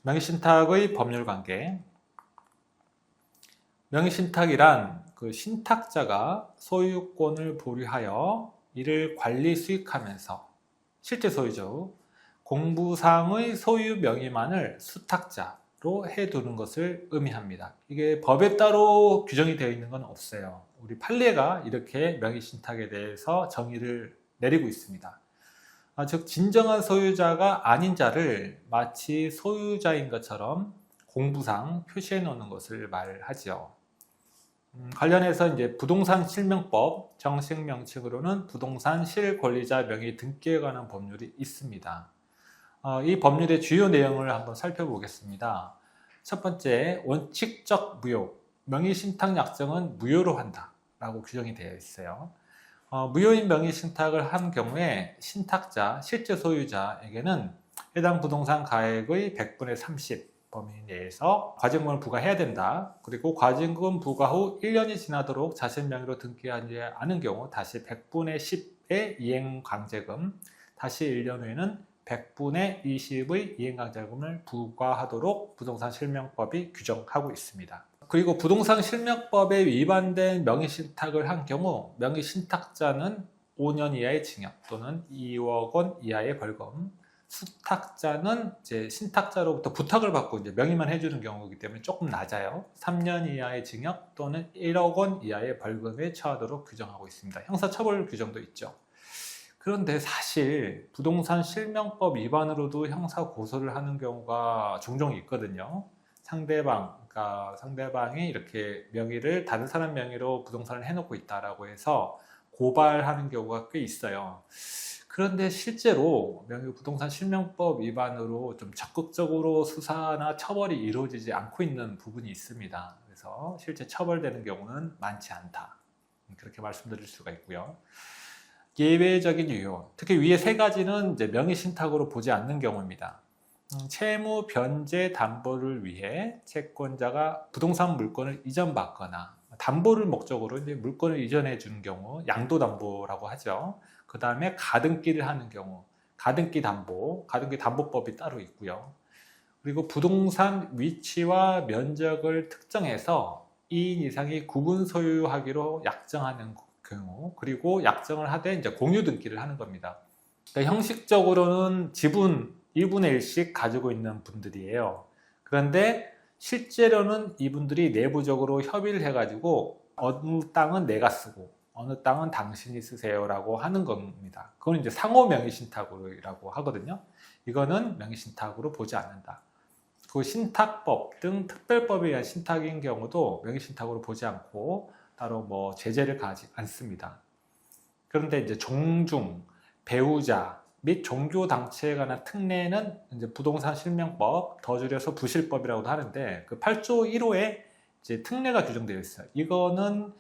명의신탁의 법률관계. 명의신탁이란 그 신탁자가 소유권을 보유하여 이를 관리 수익하면서 실제 소유주, 공부상의 소유 명의만을 수탁자로 해두는 것을 의미합니다. 이게 법에 따로 규정이 되어 있는 건 없어요. 우리 판례가 이렇게 명의신탁에 대해서 정의를 내리고 있습니다. 즉 진정한 소유자가 아닌 자를 마치 소유자인 것처럼 공부상 표시해 놓는 것을 말하죠. 관련해서 이제 부동산 실명법 정식 명칭으로는 부동산 실권리자 명의 등기에 관한 법률이 있습니다. 이 법률의 주요 내용을 한번 살펴보겠습니다. 첫 번째, 원칙적 무효. 명의신탁 약정은 무효로 한다 라고 규정이 되어 있어요. 무효인 명의신탁을 한 경우에 신탁자, 실제 소유자에게는 해당 부동산 가액의 100분의 30 범위 내에서 과징금을 부과해야 된다. 그리고 과징금 부과 후 1년이 지나도록 자신 명의로 등기하지 않은 경우 다시 100분의 10의 이행강제금, 다시 1년 후에는 100분의 20의 이행강제금을 부과하도록 부동산 실명법이 규정하고 있습니다. 그리고 부동산 실명법에 위반된 명의신탁을 한 경우 명의신탁자는 5년 이하의 징역 또는 2억 원 이하의 벌금, 수탁자는 이제 신탁자로부터 부탁을 받고 이제 명의만 해주는 경우이기 때문에 조금 낮아요. 3년 이하의 징역 또는 1억 원 이하의 벌금에 처하도록 규정하고 있습니다. 형사처벌 규정도 있죠. 그런데 사실 부동산 실명법 위반으로도 형사 고소를 하는 경우가 종종 있거든요. 그러니까 상대방이 이렇게 명의를 다른 사람 명의로 부동산을 해놓고 있다라고 해서 고발하는 경우가 꽤 있어요. 그런데 실제로 명의부동산 실명법 위반으로 좀 적극적으로 수사나 처벌이 이루어지지 않고 있는 부분이 있습니다. 그래서 실제 처벌되는 경우는 많지 않다. 그렇게 말씀드릴 수가 있고요. 예외적인 유효, 특히 위에 세 가지는 이제 명의신탁으로 보지 않는 경우입니다. 채무 변제 담보를 위해 채권자가 부동산 물건을 이전받거나 담보를 목적으로 이제 물건을 이전해 주는 경우 양도담보라고 하죠. 그 다음에 가등기를 하는 경우 가등기 담보법이 따로 있고요. 그리고 부동산 위치와 면적을 특정해서 2인 이상이 구분 소유하기로 약정하는 경우, 그리고 약정을 하되 이제 공유 등기를 하는 겁니다. 그러니까 형식적으로는 지분 1분의 1씩 가지고 있는 분들이에요. 그런데 실제로는 이분들이 내부적으로 협의를 해가지고 어느 땅은 내가 쓰고 어느 땅은 당신이 쓰세요라고 하는 겁니다. 그건 이제 상호 명의신탁이라고 하거든요. 이거는 명의신탁으로 보지 않는다. 그 신탁법 등 특별법에 의한 신탁인 경우도 명의신탁으로 보지 않고 따로 뭐 제재를 가하지 않습니다. 그런데 이제 종중, 배우자 및 종교단체에 관한 특례는 이제 부동산 실명법, 더 줄여서 부실법이라고도 하는데 그 8조 1호에 이제 특례가 규정되어 있어요. 이거는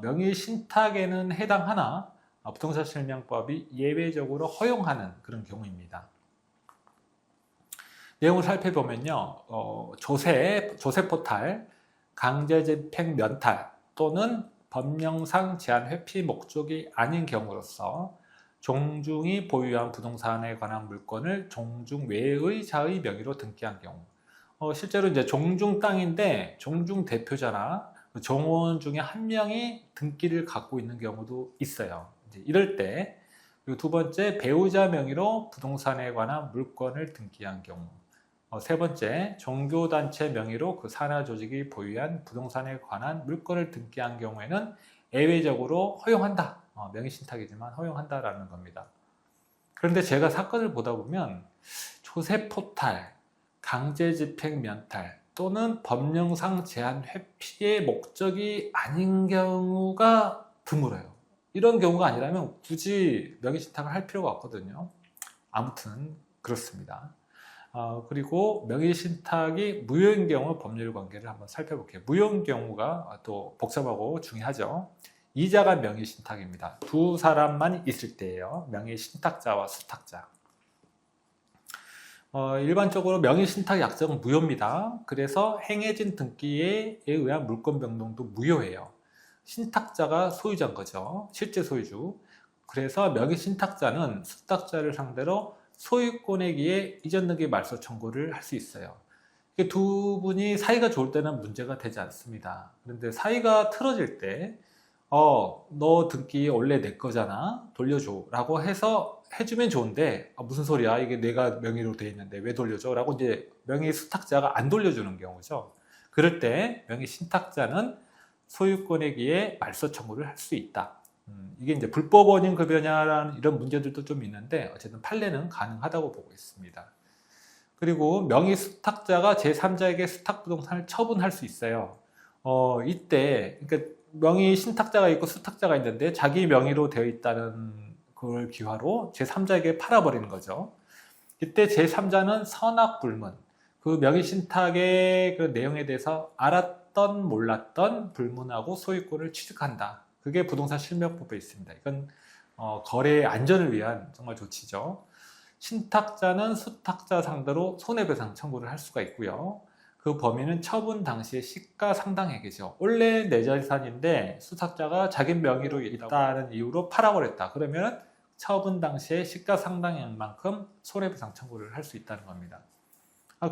명의신탁에는 해당하나 부동산 실명법이 예외적으로 허용하는 그런 경우입니다. 내용을 살펴보면요, 조세 포탈, 강제집행 면탈 또는 법령상 제한 회피 목적이 아닌 경우로서 종중이 보유한 부동산에 관한 물건을 종중 외의 자의 명의로 등기한 경우, 실제로 이제 종중 땅인데 종중 대표자나 종원 중에 한 명이 등기를 갖고 있는 경우도 있어요. 이제 이럴 때, 그리고 두 번째, 배우자 명의로 부동산에 관한 물건을 등기한 경우, 세 번째, 종교단체 명의로 그 산하 조직이 보유한 부동산에 관한 물건을 등기한 경우에는 예외적으로 허용한다. 명의신탁이지만 허용한다라는 겁니다. 그런데 제가 사건을 보다 보면 조세 포탈, 강제집행 면탈 또는 법령상 제한 회피의 목적이 아닌 경우가 드물어요. 이런 경우가 아니라면 굳이 명의신탁을 할 필요가 없거든요. 아무튼 그렇습니다. 그리고 명의신탁이 무효인 경우 법률 관계를 한번 살펴볼게요. 무효인 경우가 또 복잡하고 중요하죠. 이자가 명의신탁입니다. 두 사람만 있을 때예요. 명의신탁자와 수탁자. 일반적으로 명의신탁 약정은 무효입니다. 그래서 행해진 등기에 의한 물권 변동도 무효해요. 신탁자가 소유자인 거죠. 실제 소유주. 그래서 명의신탁자는 수탁자를 상대로 소유권에게 이전 등기 말소 청구를 할 수 있어요. 두 분이 사이가 좋을 때는 문제가 되지 않습니다. 그런데 사이가 틀어질 때, 너 등기 원래 내 거잖아. 돌려줘. 라고 해서 해주면 좋은데, 무슨 소리야? 이게 내가 명의로 돼 있는데 왜 돌려줘? 라고 이제 명의 수탁자가 안 돌려주는 경우죠. 그럴 때 명의 신탁자는 소유권에게 말소 청구를 할 수 있다. 이게 이제 불법 원인 급여냐라는 이런 문제들도 좀 있는데, 어쨌든 판례는 가능하다고 보고 있습니다. 그리고 명의 수탁자가 제3자에게 수탁부동산을 처분할 수 있어요. 이때, 그러니까 명의 신탁자가 있고 수탁자가 있는데 자기 명의로 되어 있다는 걸 기화로 제3자에게 팔아버리는 거죠. 이때 제3자는 선악불문, 그 명의 신탁의 그 내용에 대해서 알았던 몰랐던 불문하고 소유권을 취득한다. 그게 부동산 실명법에 있습니다. 이건 거래의 안전을 위한 정말 조치죠. 신탁자는 수탁자 상대로 손해배상 청구를 할 수가 있고요. 그 범위는 처분 당시의 시가상당액이죠. 원래 내 재산인데 수탁자가 자기 명의로 있다는 이유로 팔아버렸다. 그러면 처분 당시의 시가상당액만큼 손해배상 청구를 할 수 있다는 겁니다.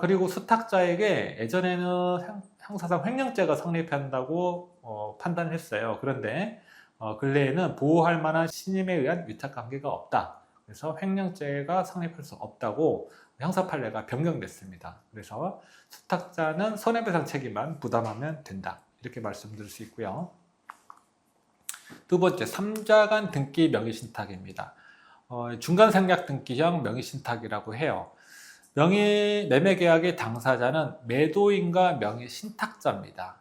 그리고 수탁자에게 예전에는 형사상 횡령죄가 성립한다고 판단을 했어요. 그런데 근래에는 보호할 만한 신임에 의한 위탁관계가 없다. 그래서 횡령죄가 성립할 수 없다고 형사 판례가 변경됐습니다. 그래서 수탁자는 손해배상 책임만 부담하면 된다. 이렇게 말씀드릴 수 있고요. 두 번째, 3자간 등기 명의신탁입니다. 중간생략 등기형 명의신탁이라고 해요. 매매계약의 당사자는 매도인과 명의신탁자입니다.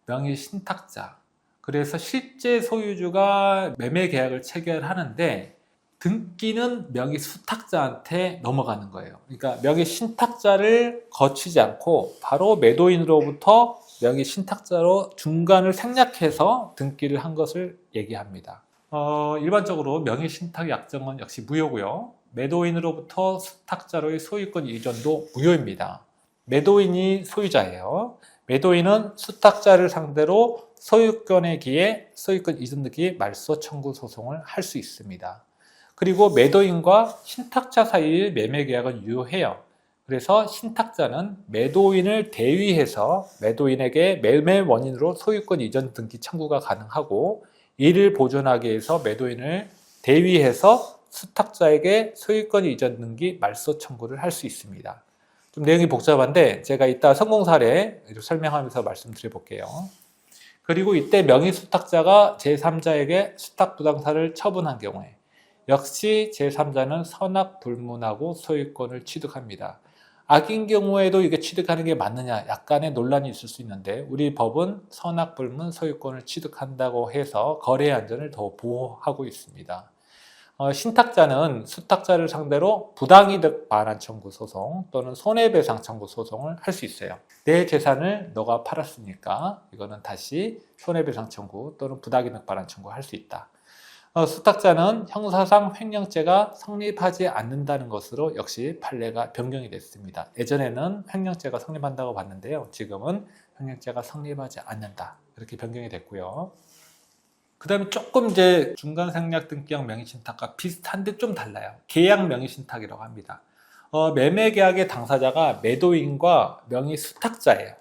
명의신탁자. 그래서 실제 소유주가 매매계약을 체결하는데 등기는 명의수탁자한테 넘어가는 거예요. 그러니까 명의신탁자를 거치지 않고 바로 매도인으로부터 명의신탁자로 중간을 생략해서 등기를 한 것을 얘기합니다. 일반적으로 명의신탁 약정은 역시 무효고요. 매도인으로부터 수탁자로의 소유권 이전도 무효입니다. 매도인이 소유자예요. 매도인은 수탁자를 상대로 소유권에 기해 소유권 이전 등기 말소 청구 소송을 할 수 있습니다. 그리고 매도인과 신탁자 사이의 매매계약은 유효해요. 그래서 신탁자는 매도인을 대위해서 매도인에게 매매 원인으로 소유권 이전 등기 청구가 가능하고, 이를 보존하기 위해서 매도인을 대위해서 수탁자에게 소유권 이전 등기 말소 청구를 할 수 있습니다. 좀 내용이 복잡한데 제가 이따 성공 사례 설명하면서 말씀드려 볼게요. 그리고 이때 명의 수탁자가 제3자에게 수탁부당사를 처분한 경우에 역시 제3자는 선악불문하고 소유권을 취득합니다. 악인 경우에도 이게 취득하는 게 맞느냐 약간의 논란이 있을 수 있는데, 우리 법은 선악불문 소유권을 취득한다고 해서 거래의 안전을 더 보호하고 있습니다. 신탁자는 수탁자를 상대로 부당이득 반환 청구 소송 또는 손해배상 청구 소송을 할 수 있어요. 내 재산을 너가 팔았으니까 이거는 다시 손해배상 청구 또는 부당이득 반환 청구할 수 있다. 수탁자는 형사상 횡령죄가 성립하지 않는다는 것으로 역시 판례가 변경이 됐습니다. 예전에는 횡령죄가 성립한다고 봤는데요. 지금은 횡령죄가 성립하지 않는다. 이렇게 변경이 됐고요. 그 다음에 조금 이제 중간생략 등기형 명의신탁과 비슷한데 좀 달라요. 계약 명의신탁이라고 합니다. 매매계약의 당사자가 매도인과 명의수탁자예요.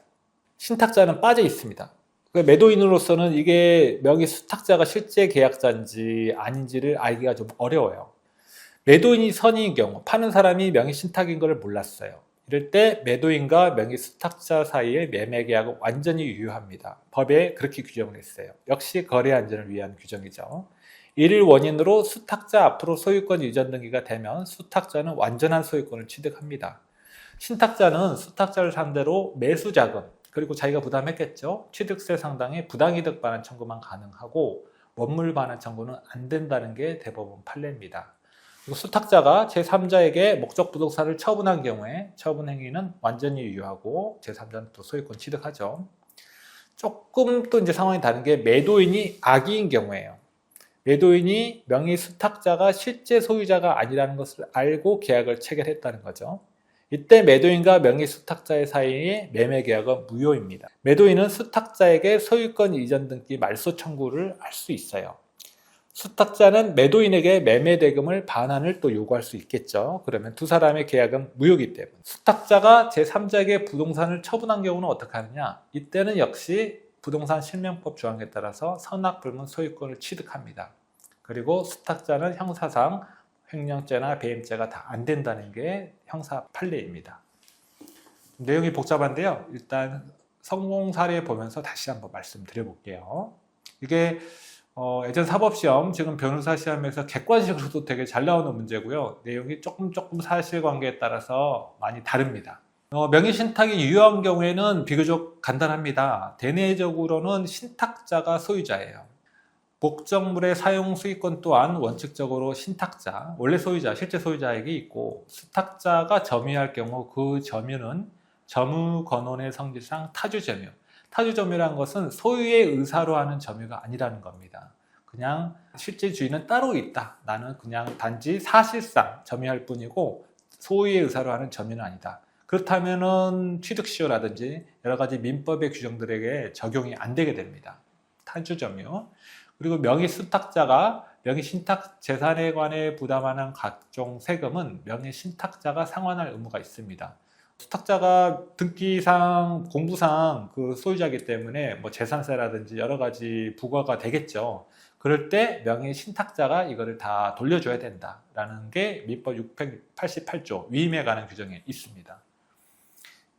신탁자는 빠져 있습니다. 매도인으로서는 이게 명의수탁자가 실제 계약자인지 아닌지를 알기가 좀 어려워요. 매도인이 선의인 경우, 파는 사람이 명의신탁인 것을 몰랐어요. 이럴 때 매도인과 명의수탁자 사이의 매매계약은 완전히 유효합니다. 법에 그렇게 규정을 했어요. 역시 거래 안전을 위한 규정이죠. 이를 원인으로 수탁자 앞으로 소유권 이전 등기가 되면 수탁자는 완전한 소유권을 취득합니다. 신탁자는 수탁자를 상대로 매수자금, 그리고 자기가 부담했겠죠. 취득세 상당의 부당이득 반환 청구만 가능하고 원물 반환 청구는 안 된다는 게 대법원 판례입니다. 그리고 수탁자가 제3자에게 목적 부동산을 처분한 경우에 처분 행위는 완전히 유효하고 제3자는 또 소유권 취득하죠. 조금 또 이제 상황이 다른 게 매도인이 악의인 경우예요. 매도인이 명의 수탁자가 실제 소유자가 아니라는 것을 알고 계약을 체결했다는 거죠. 이때 매도인과 명의 수탁자의 사이의 매매 계약은 무효입니다. 매도인은 수탁자에게 소유권 이전 등기 말소 청구를 할 수 있어요. 수탁자는 매도인에게 매매 대금을 반환을 또 요구할 수 있겠죠. 그러면 두 사람의 계약은 무효이기 때문에. 수탁자가 제3자에게 부동산을 처분한 경우는 어떻게 하느냐? 이때는 역시 부동산 실명법 조항에 따라서 선악불문 소유권을 취득합니다. 그리고 수탁자는 형사상 횡령죄나 배임죄가 다 안 된다는 게 형사 판례입니다. 내용이 복잡한데요. 일단 성공 사례 보면서 다시 한번 말씀드려볼게요. 이게 예전 사법시험, 지금 변호사 시험에서 객관식으로도 되게 잘 나오는 문제고요. 내용이 조금 사실관계에 따라서 많이 다릅니다. 명의신탁이 유효한 경우에는 비교적 간단합니다. 대내적으로는 신탁자가 소유자예요. 목적물의 사용 수익권 또한 원칙적으로 신탁자, 원래 소유자, 실제 소유자에게 있고, 수탁자가 점유할 경우 그 점유는 점유권원의 성질상 타주점유. 타주점유라는 것은 소유의 의사로 하는 점유가 아니라는 겁니다. 그냥 실제 주인은 따로 있다. 나는 그냥 단지 사실상 점유할 뿐이고 소유의 의사로 하는 점유는 아니다. 그렇다면은 취득시효라든지 여러 가지 민법의 규정들에게 적용이 안 되게 됩니다. 타주점유. 그리고 명의수탁자가 명의신탁 재산에 관해 부담하는 각종 세금은 명의신탁자가 상환할 의무가 있습니다. 수탁자가 등기상, 공부상 그 소유자이기 때문에 뭐 재산세라든지 여러 가지 부과가 되겠죠. 그럴 때 명의신탁자가 이거를 다 돌려줘야 된다라는 게 민법 688조 위임에 관한 규정에 있습니다.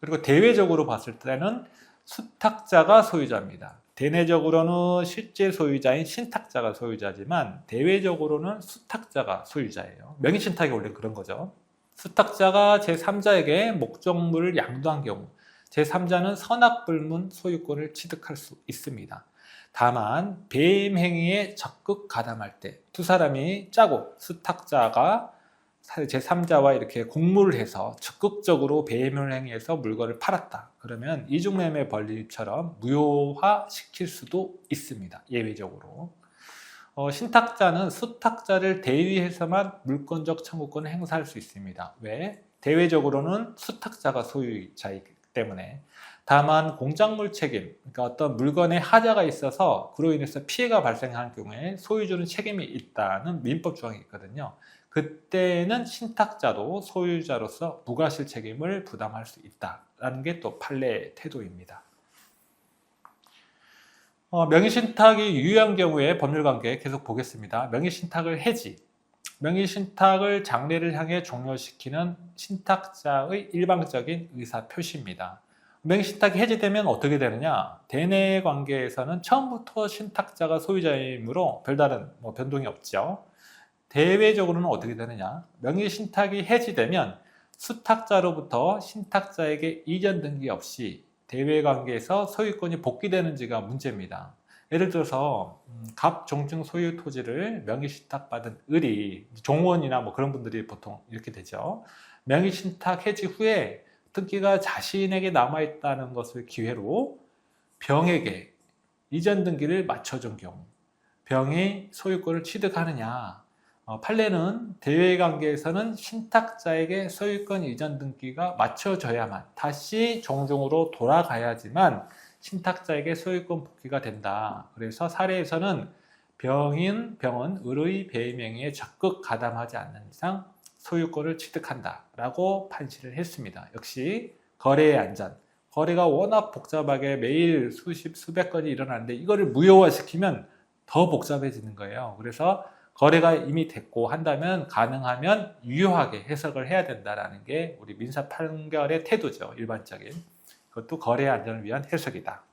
그리고 대외적으로 봤을 때는 수탁자가 소유자입니다. 대내적으로는 실제 소유자인 신탁자가 소유자지만 대외적으로는 수탁자가 소유자예요. 명의신탁이 원래 그런 거죠. 수탁자가 제3자에게 목적물을 양도한 경우 제3자는 선악불문 소유권을 취득할 수 있습니다. 다만 배임 행위에 적극 가담할 때 두 사람이 짜고 수탁자가 제3자와 이렇게 공모를 해서 적극적으로 배임을 행위해서 물건을 팔았다. 그러면 이중매매 법리처럼 무효화 시킬 수도 있습니다. 예외적으로. 신탁자는 수탁자를 대위해서만 물권적 청구권을 행사할 수 있습니다. 왜? 대외적으로는 수탁자가 소유자이기 때문에. 다만 공작물 책임, 그러니까 어떤 물건에 하자가 있어서 그로 인해서 피해가 발생할 경우에 소유주는 책임이 있다는 민법 조항이 있거든요. 그때는 신탁자도 소유자로서 무과실 책임을 부담할 수 있다는 게 또 판례의 태도입니다. 명의신탁이 유효한 경우에 법률관계 계속 보겠습니다. 명의신탁을 해지, 명의신탁을 장래를 향해 종료시키는 신탁자의 일방적인 의사표시입니다. 명의신탁이 해지되면 어떻게 되느냐? 대내 관계에서는 처음부터 신탁자가 소유자이므로 별다른 변동이 없죠. 대외적으로는 어떻게 되느냐? 명의신탁이 해지되면 수탁자로부터 신탁자에게 이전 등기 없이 대외관계에서 소유권이 복귀되는지가 문제입니다. 예를 들어서 갑종증 소유 토지를 명의신탁받은 을이 종원이나 뭐 그런 분들이 보통 이렇게 되죠. 명의신탁 해지 후에 등기가 자신에게 남아있다는 것을 기회로 병에게 이전 등기를 맞춰준 경우 병이 소유권을 취득하느냐? 판례는 대외관계에서는 신탁자에게 소유권 이전 등기가 맞춰져야만 다시 종중으로 돌아가야지만 신탁자에게 소유권 복귀가 된다. 그래서 사례에서는 병은 을의 배임 행위에 적극 가담하지 않는 이상 소유권을 취득한다 라고 판시를 했습니다. 역시 거래의 안전, 거래가 워낙 복잡하게 매일 수백 건이 일어나는데 이거를 무효화시키면 더 복잡해지는 거예요. 그래서 거래가 이미 됐고 한다면 가능하면 유효하게 해석을 해야 된다는 게 우리 민사 판결의 태도죠. 일반적인. 그것도 거래의 안전을 위한 해석이다.